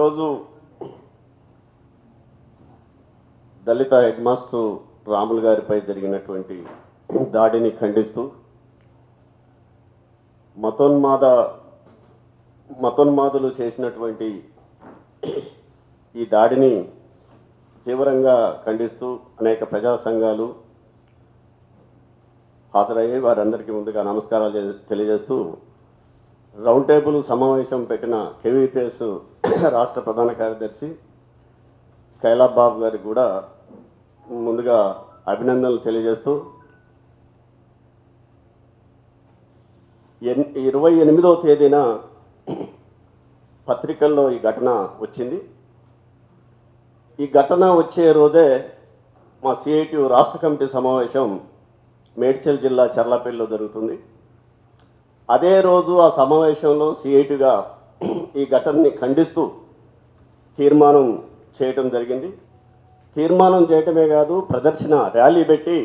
ఈరోజు దళిత head master Ramulu గారిపై జరిగినటువంటి దాడిని ఖండిస్తూ మతోన్మాదులు చేసినటువంటి ఈ దాడిని తీవ్రంగా ఖండిస్తూ అనేక ప్రజా సంఘాలు హాజరయ్యి వారందరికీ ముందుగా నమస్కారాలు తెలియజేస్తూ రౌండ్ టేబుల్ సమావేశం పెట్టిన కేవీపీఎస్ రాష్ట్ర ప్రధాన కార్యదర్శి స్కైలాబ్ బాబు గారికి కూడా ముందుగా అభినందనలు తెలియజేస్తూ 28వ తేదీన పత్రికల్లో ఈ ఘటన వచ్చింది. ఈ ఘటన వచ్చే రోజే మా సిఐటియు రాష్ట్ర కమిటీ సమావేశం మేడ్చల్ జిల్లా చర్లపల్లిలో జరుగుతుంది. అదే రోజు ఆ సమావేశంలో సిఐటిగా ఈ ఘటనని ఖండిస్తూ తీర్మానం చేయటం జరిగింది. తీర్మానం చేయటమే కాదు, ప్రదర్శన ర్యాలీ పెట్టి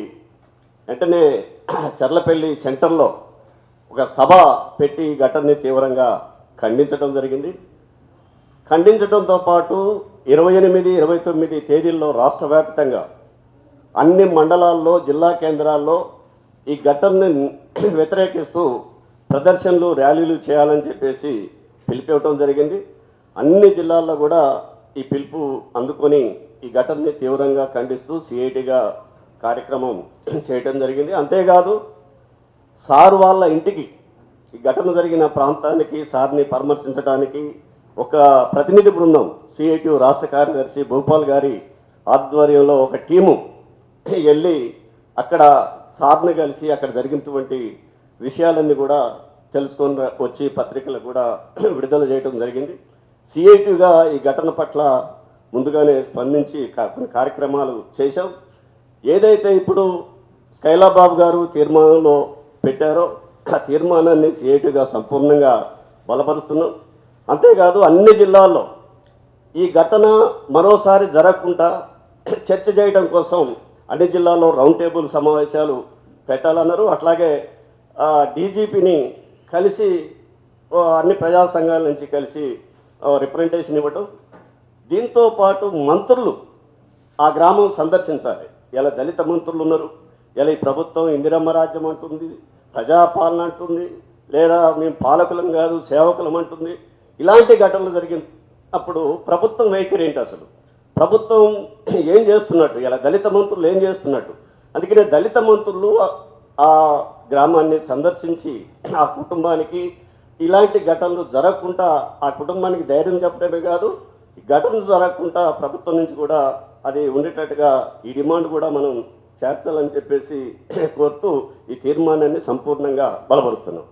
వెంటనే చర్లపల్లి సెంటర్లో ఒక సభ పెట్టి ఈ ఘటనని తీవ్రంగా ఖండించడం జరిగింది. ఖండించడంతో పాటు 28, 29 తేదీల్లో రాష్ట్ర వ్యాప్తంగా అన్ని మండలాల్లో, జిల్లా కేంద్రాల్లో ఈ ఘటనని వ్యతిరేకిస్తూ ప్రదర్శనలు, ర్యాలీలు చేయాలని చెప్పేసి పిలిపివ్వటం జరిగింది. అన్ని జిల్లాల్లో కూడా ఈ పిలుపు అందుకొని ఈ ఘటనని తీవ్రంగా ఖండిస్తూ సిఐటిగా కార్యక్రమం చేయటం జరిగింది. అంతేకాదు సార్ వాళ్ళ ఇంటికి, ఈ ఘటన జరిగిన ప్రాంతానికి సార్ని పరామర్శించడానికి ఒక ప్రతినిధి బృందం సిఐటియు రాష్ట్ర కార్యదర్శి భూపాల్ గారి ఆధ్వర్యంలో ఒక టీము వెళ్ళి అక్కడ సార్ని కలిసి అక్కడ జరిగినటువంటి విషయాలన్నీ కూడా తెలుసుకొని వచ్చి పత్రికలు కూడా విడుదల చేయడం జరిగింది. సిఐటియుగా ఈ ఘటన పట్ల ముందుగానే స్పందించి కొన్ని కార్యక్రమాలు చేశాం. ఏదైతే ఇప్పుడు స్కైలాబ్ బాబు గారు తీర్మానంలో పెట్టారో ఆ తీర్మానాన్ని సిఐటియుగా సంపూర్ణంగా బలపరుస్తున్నాం. అంతేకాదు అన్ని జిల్లాల్లో ఈ ఘటన మరోసారి జరగకుండా చర్చ చేయడం కోసం అన్ని జిల్లాల్లో రౌండ్ టేబుల్ సమావేశాలు పెట్టాలన్నారు. అట్లాగే డీజీపీని కలిసి అన్ని ప్రజా సంఘాల నుంచి కలిసి రిప్రజెంటేషన్ ఇవ్వటం. దీంతో పాటు మంత్రులు ఆ గ్రామం సందర్శించాలి. ఇలా దళిత మంత్రులు ఉన్నారు. ఇలా ఈ ప్రభుత్వం ఇందిరమ్మ రాజ్యం అంటుంది, ప్రజాపాలన అంటుంది, లేదా మేము పాలకులం కాదు సేవకులం అంటుంది. ఇలాంటి ఘటనలు జరిగినప్పుడు ప్రభుత్వం వైఖరి ఏంటి, అసలు ప్రభుత్వం ఏం చేస్తున్నట్టు, ఇలా దళిత మంత్రులు ఏం చేస్తున్నట్టు? అందుకనే దళిత మంత్రులు ఆ గ్రామాన్ని సందర్శించి ఆ కుటుంబానికి ఇలాంటి ఘటనలు జరగకుండా ఆ కుటుంబానికి ధైర్యం చెప్పడమే కాదు, ఈ ఘటనలు జరగకుండా ప్రభుత్వం నుంచి కూడా అది ఉండేటట్టుగా ఈ డిమాండ్ కూడా మనం చేర్చాలని చెప్పేసి కోరుతూ ఈ తీర్మానాన్ని సంపూర్ణంగా బలపరుస్తున్నాం.